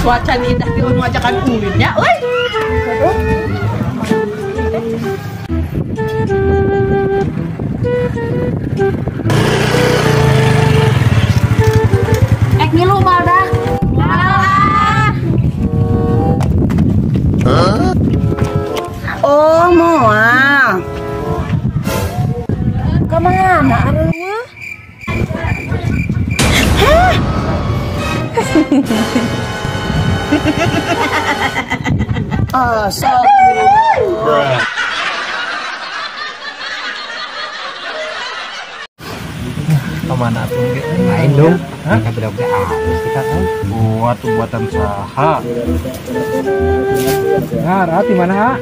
cuaca indah di rumah ajakan ulitnya, woi. Ngilu malah. Oh, moal. Kemana arahnya? Ah, sok. Kemana tuh? Main dong. Hah? Kita kita kan Buat buatan saha. nah Rat di mana ha?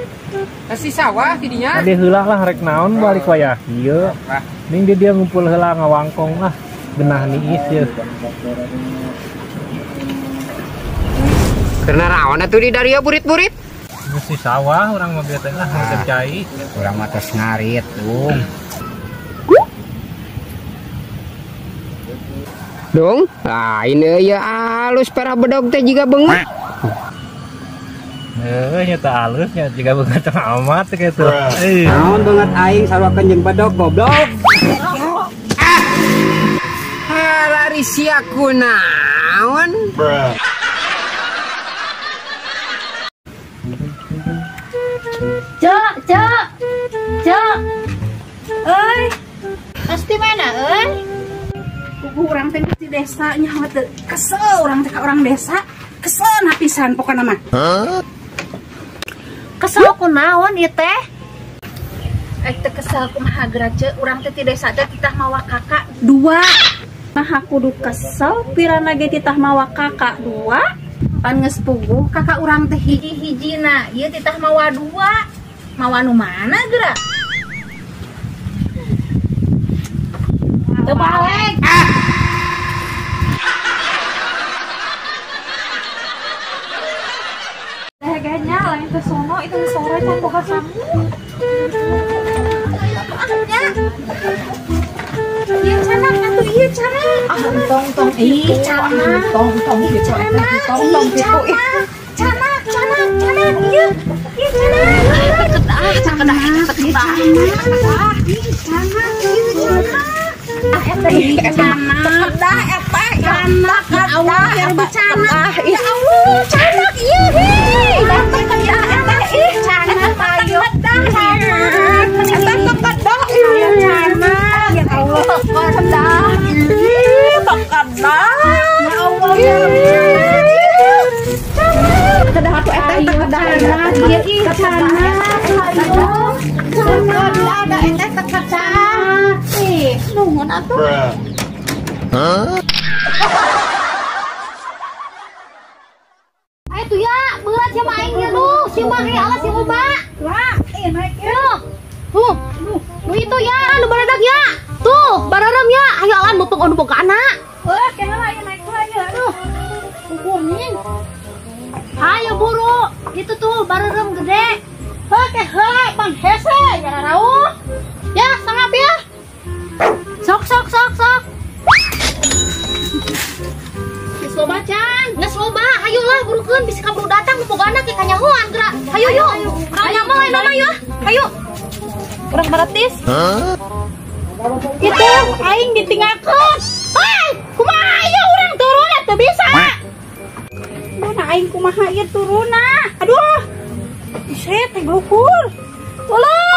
Kasih sawah tidinya. Ade heula lah rek naon balik wayah ieu. Ning dia ngumpul heula ngawangkong lah. Genah niis ye. Karena rawan atuh di daria burit-burit. Mesti sawah urang mah bieu teh lah cai. Urang mah tos ngarit tuh. Dong, ini ya alus para bedog teh juga bengut. Nya teu alusnya jiga beungat amat kitu. Naon banget aing sarwakeun jeung badog goblok. Lari si aku naon? Cok. Euy. Pasti mana, euy? Kuku urang teh di desa nyawa teh kesel urang teh ka urang desa. Kesel napisan pokona mah. Kesel kunaon ieu teh? Teu kesel kumaha gerace urang teh ti desa teh titah mawa kakak 2. Nah kudu kesel pirana ge titah mawa kakak 2. Pan geus puguh kakak urang teh hiji-hijina, ieu titah mawa 2. Mawa nu mana geura? Teu balik. Daheganya lain teh sono itu sore teh poha sangu. Iya canak atuh ieu canak. Tong ih canak. Tong gitu. Tong gitu. Canak ieu. Ieu canak. Canak ieu canak. Ya Allah ya canak. Ya Allah canak ieu heh. Datang kedah eta ih canak ayo. Eta kedah ieu canak. Ya Allah kedah. Ih kedah. Ya Allah ya canak. Kedah atuh eta kedah ieu ih canak. Ayo. Kedah da eta kedah. Ih nuhun atuh. Ayo tuh ya, berat ya main ya lu, si Mahi alas si Oba. Wah, naik ya. Tuh, lu itu ya, lu baradak ya. Tuh, bararam ya, ayo alan mumpung onu boga anak. Wah, kenapa ya naik aja. Aduh. Hukumin. Ayo buru, itu tuh bararam gede. Oke, Bang Hese, ya rauh. Ya, sangap ya. Sok. Geus loba can. Nges loba, ayolah burukeun bisa kaburu datang nu boga anak ke kanyahoan geura. Hayu yuk. Urang nyamal lain mama ya. Hayu. Urang baratis. Itu aing ditinggalkeun. Hei, kumaha ieu urang turun teu bisa. Mana aing kumaha ieu turuna? Aduh. Iset teh glukur. Tolong.